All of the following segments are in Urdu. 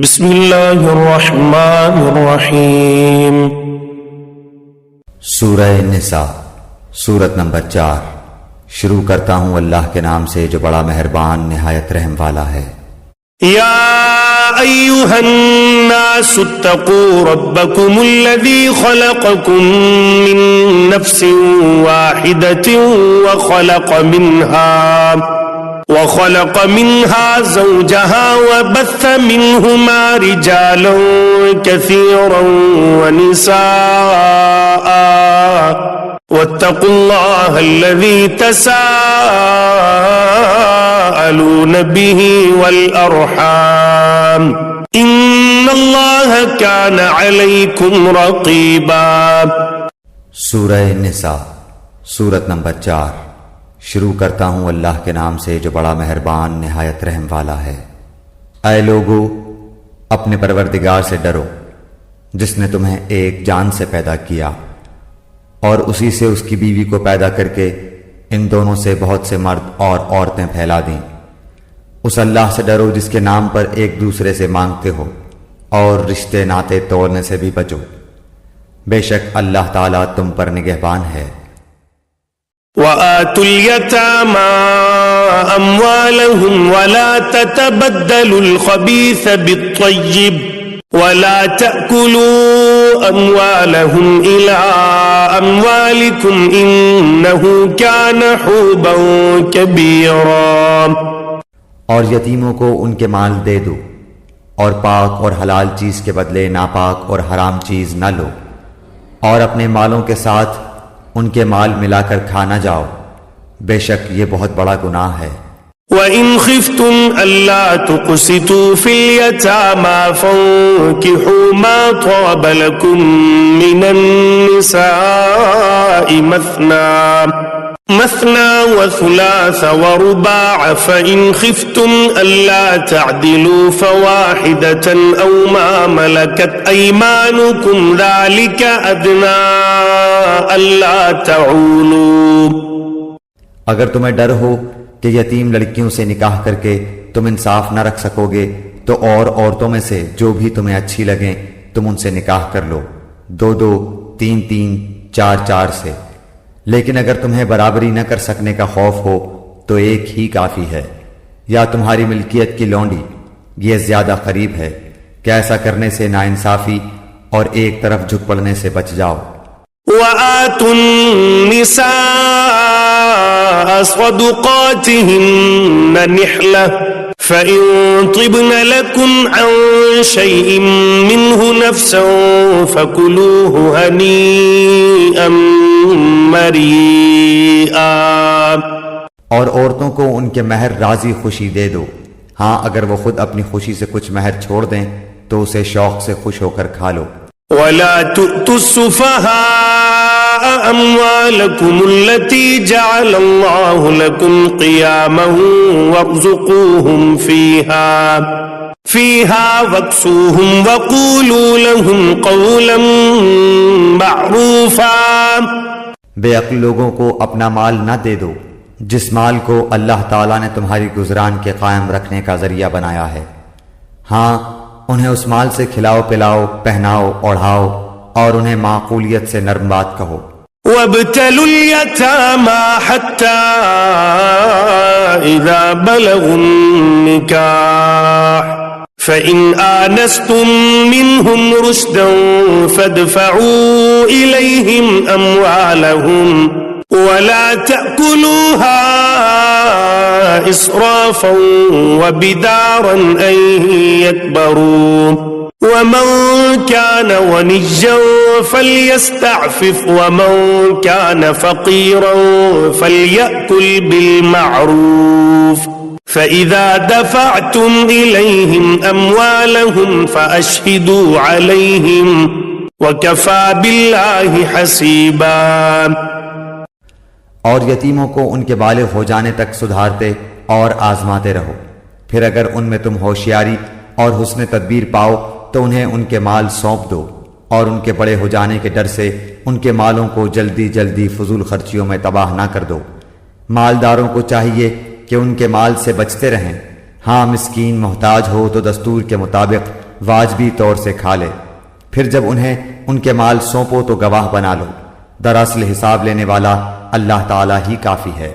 بسم اللہ الرحمن الرحیم۔ سورہ نساء، سورت نمبر 4۔ شروع کرتا ہوں اللہ کے نام سے جو بڑا مہربان نہایت رحم والا ہے۔ یا ایہا الناس اتقوا ربکم الذی خلقکم من نفس واحدۃ وخلق منها زوجها وبث منهما رجالا كثيرا ونساء واتقوا الله الذي تساءلون به والأرحام إن الله كان عليكم رقيبا۔ سورہ نساء، سورت نمبر 4۔ شروع کرتا ہوں اللہ کے نام سے جو بڑا مہربان نہایت رحم والا ہے۔ اے لوگو، اپنے پروردگار سے ڈرو جس نے تمہیں ایک جان سے پیدا کیا اور اسی سے اس کی بیوی کو پیدا کر کے ان دونوں سے بہت سے مرد اور عورتیں پھیلا دیں۔ اس اللہ سے ڈرو جس کے نام پر ایک دوسرے سے مانگتے ہو اور رشتے ناتے توڑنے سے بھی بچو، بے شک اللہ تعالیٰ تم پر نگہبان ہے۔ وآتوا اليتامى أموالهم ولا تتبدلوا الخبيث بالطيب ولا تأكلوا أموالهم إلى أموالكم إنه كان حوبا كبيرا۔ اور یتیموں کو ان کے مال دے دو اور پاک اور حلال چیز کے بدلے ناپاک اور حرام چیز نہ لو، اور اپنے مالوں کے ساتھ ان کے مال ملا کر کھا نہ جاؤ، بے شک یہ بہت بڑا گناہ ہے۔ وَإِنْ خِفْتُمْ أَلَّا تُقْسِطُوا فِي الْيَتَامَى فَانكِحُوا مَا طَابَ لَكُم مِّنَ النِّسَاءِ مثنى وثلاث ورباع فإن خفتم ألا تعدلوا فواحدة أو ما ملكت أيمانكم ذلك أدنى ألا تعولوا۔ اگر تمہیں ڈر ہو کہ یتیم لڑکیوں سے نکاح کر کے تم انصاف نہ رکھ سکو گے تو اور عورتوں میں سے جو بھی تمہیں اچھی لگیں تم ان سے نکاح کر لو، 2-2، 3-3، 4-4 سے، لیکن اگر تمہیں برابری نہ کر سکنے کا خوف ہو تو ایک ہی کافی ہے، یا تمہاری ملکیت کی لونڈی، یہ زیادہ قریب ہے کہ ایسا کرنے سے ناانصافی اور ایک طرف جھک پڑنے سے بچ جاؤ۔ وَآتُوا النِّسَاءَ صَدُقَاتِهِنَّ نِحْلَةً فَإِن طِبْنَ لَكُمْ عَن شَيْءٍ مِّنْهُ نَفْسًا فَكُلُوهُ هَنِيئًا مَرِيئًا۔ اور عورتوں کو ان کے مہر راضی خوشی دے دو، ہاں اگر وہ خود اپنی خوشی سے کچھ مہر چھوڑ دیں تو اسے شوق سے خوش ہو کر کھا لو۔ وَلَا تُؤْتُوا السُّفَهَاءَ أَمْوَالَكُمُ الَّتِي جَعَلَ اللَّهُ لَكُمْ قِيَامًا وَارْزُقُوهُمْ فِيهَا وَاكْسُوهُمْ وَقُولُوا لَهُمْ قَوْلًا مَّعْرُوفًا۔ بے عقل لوگوں کو اپنا مال نہ دے دو جس مال کو اللہ تعالیٰ نے تمہاری گزران کے قائم رکھنے کا ذریعہ بنایا ہے، ہاں انہیں اس مال سے کھلاؤ پلاؤ، پہناؤ اوڑھاؤ، اور انہیں معقولیت سے نرم بات کہو۔ وَابْتَلُوا الْيَتَامَى حَتَّى إِذَا بَلَغُوا النِّكَاحَ فَإِنْ آنَسْتُمْ مِنْهُمْ رُشْدًا فَادْفَعُوا إِلَيْهِمْ أَمْوَالَهُمْ وَلَا تَأْكُلُوهَا إِسْرَافًا وَبِدَارًا أَن يَكْبَرُوا وَمَن كَانَ غَنِيًّا فَلْيَسْتَعْفِفْ وَمَن كَانَ فَقِيرًا فَلْيَأْكُلْ بِالْمَعْرُوفِ فَإِذَا دَفَعْتُمْ إِلَيْهِمْ أَمْوَالَهُمْ فَأَشْهِدُوا عَلَيْهِمْ وَكَفَى بِاللَّهِ حَسِيبًا۔ اور یتیموں کو ان کے بالغ ہو جانے تک سدھارتے اور آزماتے رہو، پھر اگر ان میں تم ہوشیاری اور حسن تدبیر پاؤ تو انہیں ان کے مال سونپ دو، اور ان کے بڑے ہو جانے کے ڈر سے ان کے مالوں کو جلدی جلدی فضول خرچیوں میں تباہ نہ کر دو۔ مالداروں کو چاہیے کہ ان کے مال سے بچتے رہیں، ہاں مسکین محتاج ہو تو دستور کے مطابق واجبی طور سے کھا لے، پھر جب انہیں ان کے مال سونپو تو گواہ بنا لو، دراصل حساب لینے والا اللہ تعالیٰ ہی کافی ہے۔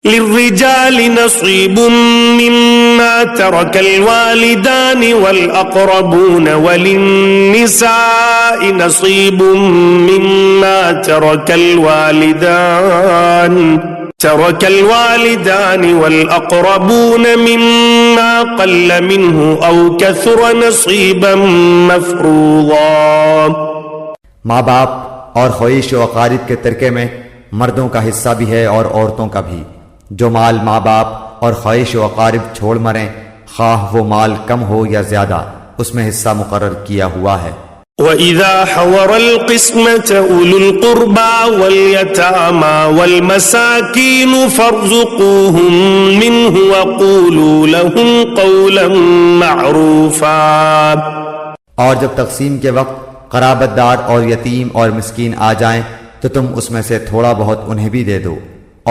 للرجال نصيب مما ترك الوالدان والأقربون وللنساء نصيب مما ترك الوالدان والأقربون مما قل منه أو كثر نصيبا مفروضا۔ ماں باپ اور خویش و اقارب کے ترکے میں مردوں کا حصہ بھی ہے اور عورتوں کا بھی۔ جو مال ماں باپ اور خویش و اقارب چھوڑ مریں، خواہ وہ مال کم ہو یا زیادہ، اس میں حصہ مقرر کیا ہوا ہے۔ وَإِذَا حَضَرَ الْقِسْمَةَ أُولُو الْقُرْبَى وَالْيَتَامَى وَالْمَسَاكِينُ فَارْزُقُوهُم مِّنْهُ وَقُولُوا لَهُمْ قَوْلًا مَّعْرُوفًا۔ اور جب تقسیم کے وقت قرابت دار اور یتیم اور مسکین آ جائیں تو تم اس میں سے تھوڑا بہت انہیں بھی دے دو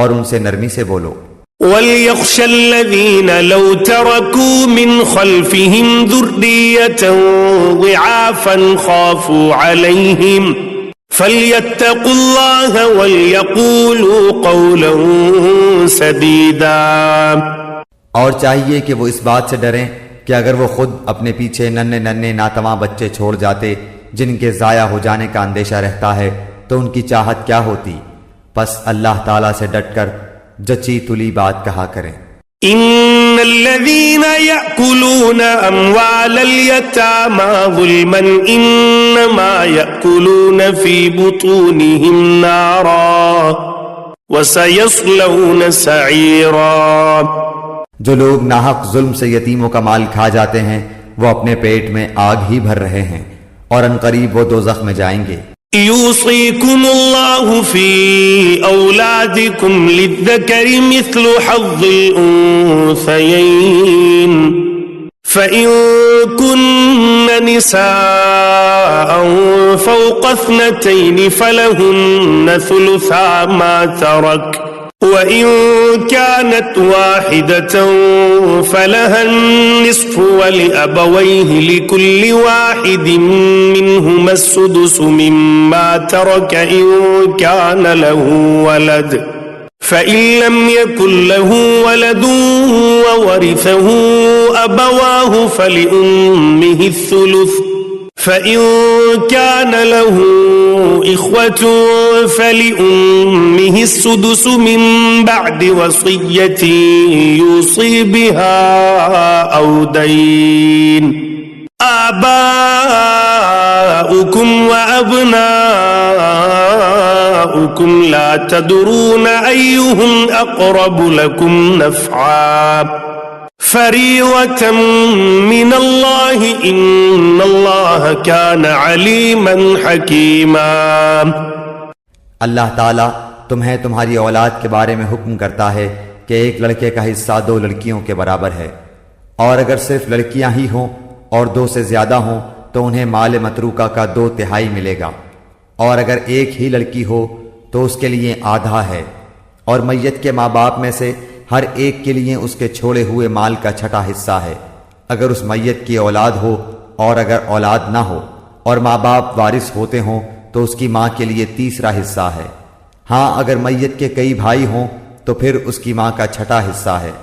اور ان سے نرمی سے بولو۔ وَلْيَخْشَ الَّذِينَ لَوْ تَرَكُوا مِنْ خَلْفِهِمْ ذُرِّيَّةً ضِعَافًا خَافُوا عَلَيْهِمْ فَلْيَتَّقُوا اللَّهَ وَلْيَقُولُوا قَوْلًا سَدِيدًا۔ اور چاہیے کہ وہ اس بات سے ڈریں کہ اگر وہ خود اپنے پیچھے ننھے ناتواں بچے چھوڑ جاتے جن کے ضائع ہو جانے کا اندیشہ رہتا ہے تو ان کی چاہت کیا ہوتی، پس اللہ تعالیٰ سے ڈٹ کر جچی تلی بات کہا کریں۔ ان الذين يأكلون اموال اليتامى ظلما انما يأكلون في بطونهم نارا وسيصلون سعيرا۔ جو لوگ ناحق ظلم سے یتیموں کا مال کھا جاتے ہیں وہ اپنے پیٹ میں آگ ہی بھر رہے ہیں اور عنقریب وہ دوزخ میں جائیں گے۔ يوصيكم الله في أولادكم للذكر مثل حظ الأنثيين فإن كن نساء فوق 2 فلهن ثلثا ما ترك وَإِن كَانَتْ وَاحِدَةً فَلَهَا النِّصْفُ وَلِأَبَوَيْهِ لِكُلِّ وَاحِدٍ مِّنْهُمَا السُّدُسُ مِمَّا تَرَكَ إِن كَانَ لَهُ وَلَدٌ فَإِن لَّمْ يَكُن لَّهُ وَلَدٌ وَوَرِثَهُ أَبَوَاهُ فَلِأُمِّهِ الثُّلُثُ فَإِن كَانَ لَهُ إِخْوَةٌ فَلِأُمِّهِ السُّدُسُ مِن بَعْدِ وَصِيَّةٍ يُوصِي بِهَا أَوْ دَيْنٍ آباؤكم وأبناؤكم لا تدرون أيهم أقرب لكم نفعا فریضۃ من اللہ ان اللہ کان علیما حکیما۔ اللہ تعالیٰ تمہیں تمہاری اولاد کے بارے میں حکم کرتا ہے کہ ایک لڑکے کا حصہ 2 لڑکیوں کے برابر ہے، اور اگر صرف لڑکیاں ہی ہوں اور 2 سے زیادہ ہوں تو انہیں مال متروکہ کا 2/3 ملے گا، اور اگر ایک ہی لڑکی ہو تو اس کے لیے آدھا ہے، اور میت کے ماں باپ میں سے ہر ایک کے لیے اس کے چھوڑے ہوئے مال کا 6واں حصہ ہے، اگر اس میت کی اولاد ہو، اور اگر اولاد نہ ہو اور ماں باپ وارث ہوتے ہوں تو اس کی ماں کے لیے 3واں حصہ ہے۔ ہاں اگر میت کے کئی بھائی ہوں تو پھر اس کی ماں کا 6واں حصہ ہے۔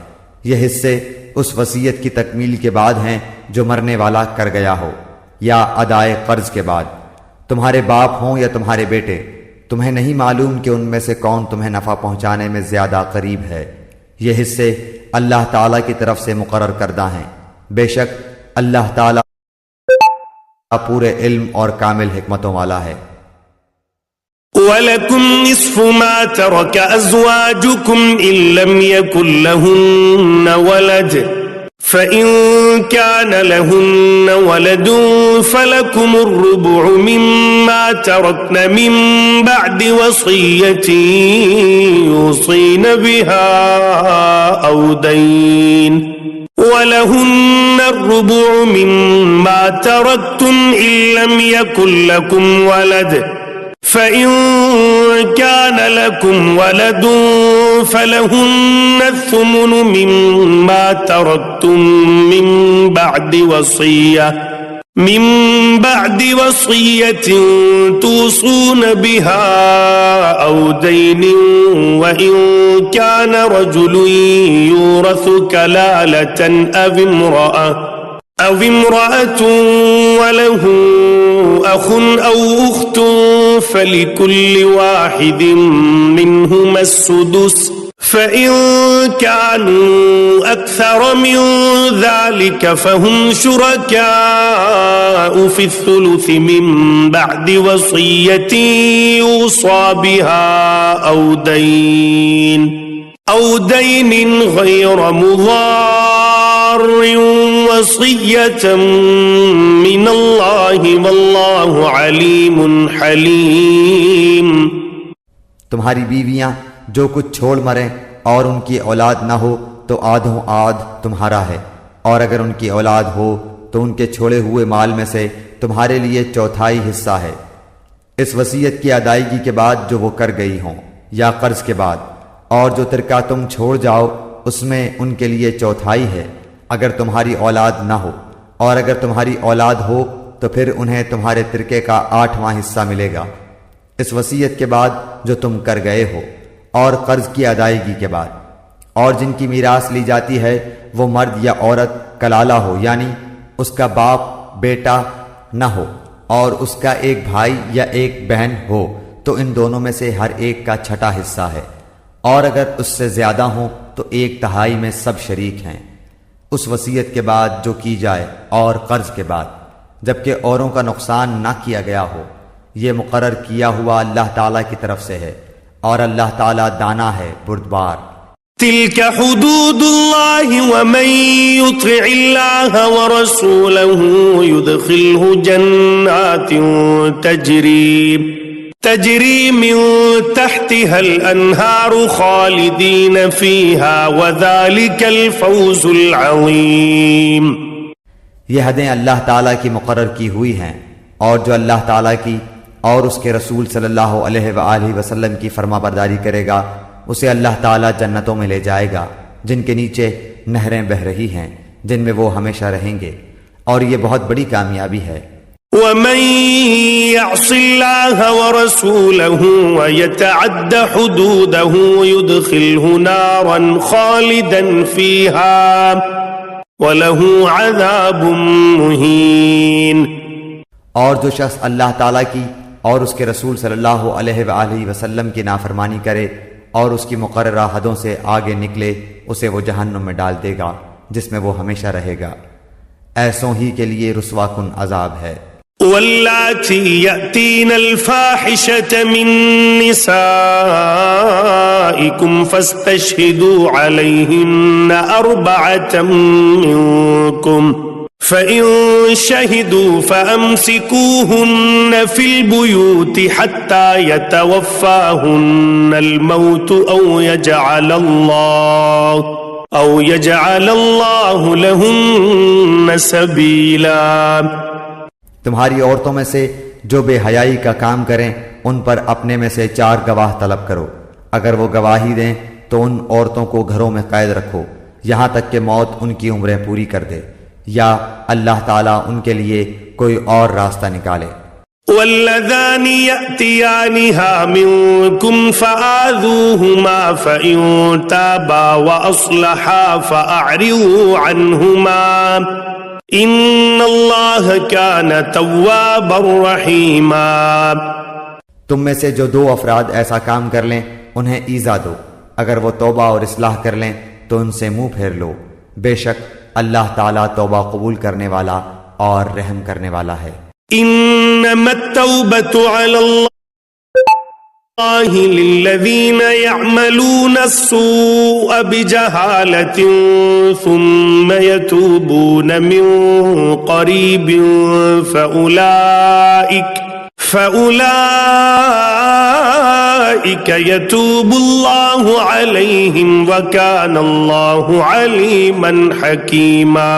یہ حصے اس وصیت کی تکمیل کے بعد ہیں جو مرنے والا کر گیا ہو، یا ادائے قرض کے بعد۔ تمہارے باپ ہوں یا تمہارے بیٹے، تمہیں نہیں معلوم کہ ان میں سے کون تمہیں نفع پہنچانے میں زیادہ قریب ہے۔ یہ حصے اللہ تعالیٰ کی طرف سے مقرر کردہ ہیں، بے شک اللہ تعالیٰ پورے علم اور کامل حکمتوں والا ہے۔ وَلَكُمْ نِصْفُ مَا تَرَكَ أَزْوَاجُكُمْ إِن لَّمْ يَكُن لَّهُنَّ وَلَدٌ فَإِن كَانَ لَهُنَّ وَلَدٌ فَلَكُمُ الرُّبُعُ مِمَّا تَرَكْنَ مِن بَعْدِ وَصِيَّةٍ يُوصِينَ بِهَا أَوْ دَيْنٍ وَلَهُنَّ الرُّبُعُ مِمَّا تَرَكْتُمْ إِن لَّمْ يَكُن لَّكُمْ وَلَدٌ فَإِن كَانَ لَكُمْ وَلَدٌ فَلَهُنَّ الثُّمُنُ مِمَّا تَرَكْتُم مِّن بَعْدِ وَصِيَّةٍ من بعد وصية توصون بها أو دين وإن كان رجل يورث كلالة أو امرأة وله أخ أو أخت فلكل واحد منهما السدس فإن كانوا أكثر من ذلك فهم شركاء في الثلث من بعد وصية يوصى بها أو دين غير مضار وصية من الله والله عليم حليم. تمہاری بیویاں جو کچھ چھوڑ مریں اور ان کی اولاد نہ ہو تو آدھوں آدھ تمہارا ہے، اور اگر ان کی اولاد ہو تو ان کے چھوڑے ہوئے مال میں سے تمہارے لیے چوتھائی حصہ ہے، اس وصیت کی ادائیگی کے بعد جو وہ کر گئی ہوں یا قرض کے بعد، اور جو ترکہ تم چھوڑ جاؤ اس میں ان کے لیے چوتھائی ہے اگر تمہاری اولاد نہ ہو، اور اگر تمہاری اولاد ہو تو پھر انہیں تمہارے ترکے کا 8واں حصہ ملے گا اس وصیت کے بعد جو تم کر گئے ہو اور قرض کی ادائیگی کے بعد. اور جن کی میراث لی جاتی ہے وہ مرد یا عورت کلالہ ہو، یعنی اس کا باپ بیٹا نہ ہو اور اس کا ایک بھائی یا ایک بہن ہو تو ان دونوں میں سے ہر ایک کا چھٹا حصہ ہے، اور اگر اس سے زیادہ ہوں تو 1/3 میں سب شریک ہیں اس وصیت کے بعد جو کی جائے اور قرض کے بعد، جبکہ اوروں کا نقصان نہ کیا گیا ہو. یہ مقرر کیا ہوا اللہ تعالیٰ کی طرف سے ہے اور اللہ تعالیٰ دانا ہے بردبار. تلك حدود الله ومن يطع الله ورسوله يدخله جنات تجري من تحتها الأنهار خالدين فيها وذلك الفوز العظيم. یہ حدیں اللہ تعالیٰ کی مقرر کی ہوئی ہیں، اور جو اللہ تعالیٰ کی اور اس کے رسول صلی اللہ علیہ وآلہ وسلم کی فرما برداری کرے گا اسے اللہ تعالیٰ جنتوں میں لے جائے گا جن کے نیچے نہریں بہہ رہی ہیں، جن میں وہ ہمیشہ رہیں گے، اور یہ بہت بڑی کامیابی ہے. ومن يعص الله ورسوله ويتعد حدوده يدخله نارا خالدا فيها وله عذاب مهين. اور جو شخص اللہ تعالیٰ کی اور اس کے رسول صلی اللہ علیہ وآلہ وسلم کی نافرمانی کرے اور اس کی مقررہ حدوں سے آگے نکلے اسے وہ جہنم میں ڈال دے گا جس میں وہ ہمیشہ رہے گا. ایسوں ہی کے لیے رسوا کن عذاب ہے. واللاتی یأتین الفاحشة من نسائکم فاستشہدوا علیہن 4 منکم فَإِن شَهِدُوا فَأَمْسِكُوهُنَّ فِي الْبُيُوتِ حَتَّى يَتَوَفَّاهُنَّ الْمَوْتُ أَوْ يَجْعَلَ اللَّهُ لَهُنَّ سَبِيلًا. تمہاری عورتوں میں سے جو بے حیائی کا کام کریں ان پر اپنے میں سے 4 گواہ طلب کرو. اگر وہ گواہی دیں تو ان عورتوں کو گھروں میں قید رکھو یہاں تک کہ موت ان کی عمریں پوری کر دے، یا اللہ تعالیٰ ان کے لیے کوئی اور راستہ نکالے. واللذان يأتيانها منكم فآذوهما فإن تابا وأصلحا فأعرضوا عنهما إن الله كان توابا رحيما. تم میں سے جو 2 افراد ایسا کام کر لیں انہیں ایذا دو، اگر وہ توبہ اور اصلاح کر لیں تو ان سے منہ پھیر لو، بے شک اللہ تعالیٰ توبہ قبول کرنے والا اور رحم کرنے والا ہے. انما التوبة على الله للذين يعملون السوء بجهالة ثم يتوبون من قريب فأولئك يتوب الله عليهم وكان الله عليما حكيما.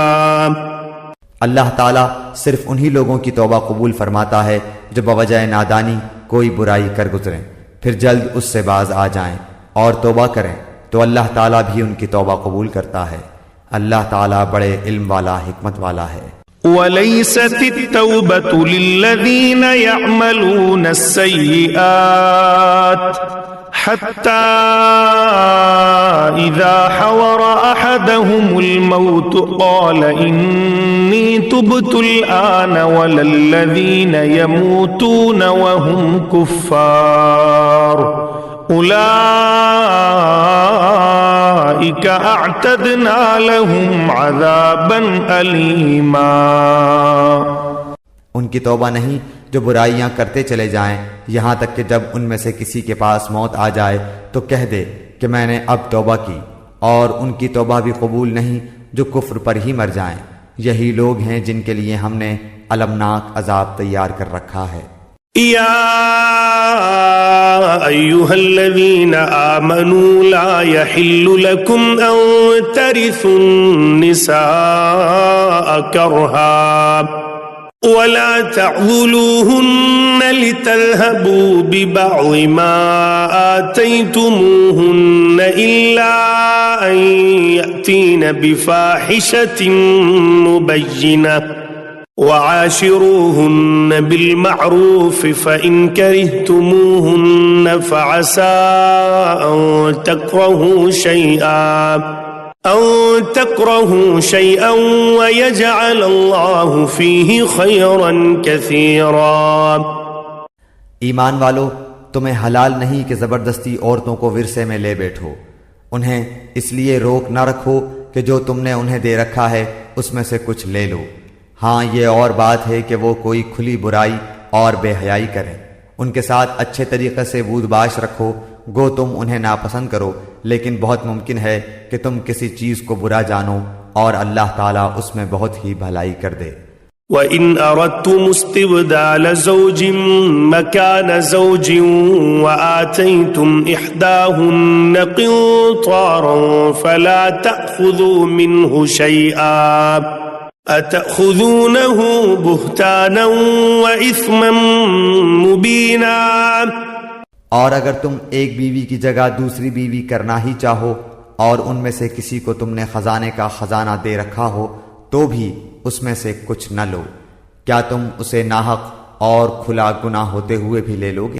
اللہ تعالیٰ صرف انہی لوگوں کی توبہ قبول فرماتا ہے جو بوجہ نادانی کوئی برائی کر گزریں پھر جلد اس سے باز آ جائیں اور توبہ کریں تو اللہ تعالیٰ بھی ان کی توبہ قبول کرتا ہے. اللہ تعالیٰ بڑے علم والا حکمت والا ہے. وليست التوبة للذين يعملون السيئات حتى إذا حضر أحدهم الموت قال إني تبت الآن ولا الذين يموتون وهم كفار أولئك أعتدنا لهم عذابا أليما۔ ان کی توبہ نہیں جو برائیاں کرتے چلے جائیں یہاں تک کہ جب ان میں سے کسی کے پاس موت آ جائے تو کہہ دے کہ میں نے اب توبہ کی، اور ان کی توبہ بھی قبول نہیں جو کفر پر ہی مر جائیں۔ یہی لوگ ہیں جن کے لیے ہم نے المناک عذاب تیار کر رکھا ہے۔ يا أيها الذين آمنوا لا يحل لكم أن ترثوا النساء كرها ولا تعضلوهن لتذهبوا ببعض ما آتيتموهن إلا أن يأتين بفاحشة مبينة وعاشروهن بالمعروف فإن كرهتموهن فعسى أن تكرهوا شيئا ويجعل الله فيه خيرا كثيرا۔ ایمان والو، تمہیں حلال نہیں کہ زبردستی عورتوں کو ورثے میں لے بیٹھو۔ انہیں اس لیے روک نہ رکھو کہ جو تم نے انہیں دے رکھا ہے اس میں سے کچھ لے لو۔ ہاں یہ اور بات ہے کہ وہ کوئی کھلی برائی اور بے حیائی کریں۔ ان کے ساتھ اچھے طریقے سے بود باش رکھو، گو تم انہیں ناپسند کرو، لیکن بہت ممکن ہے کہ تم کسی چیز کو برا جانو اور اللہ تعالیٰ اس میں بہت ہی بھلائی کر دے۔ وَإِنْ أَرَدْتُمُ اسْتِبْدَالَ زَوْجٍ مَكَانَ زَوْجٍ وَآتَيْتُمْ إِحْدَاهُنَّ قِنطَارًا فَلَا تَأْخُذُوا مِنْهُ شَيْئًا أَتَأْخُذُونَهُ بُهْتَانًا وَإِثْمًا مُبِينًا۔ اور اگر تم ایک بیوی کی جگہ دوسری بیوی کرنا ہی چاہو اور ان میں سے کسی کو تم نے خزانے کا خزانہ دے رکھا ہو تو بھی اس میں سے کچھ نہ لو، کیا تم اسے ناحق اور کھلا گناہ ہوتے ہوئے بھی لے لو گے؟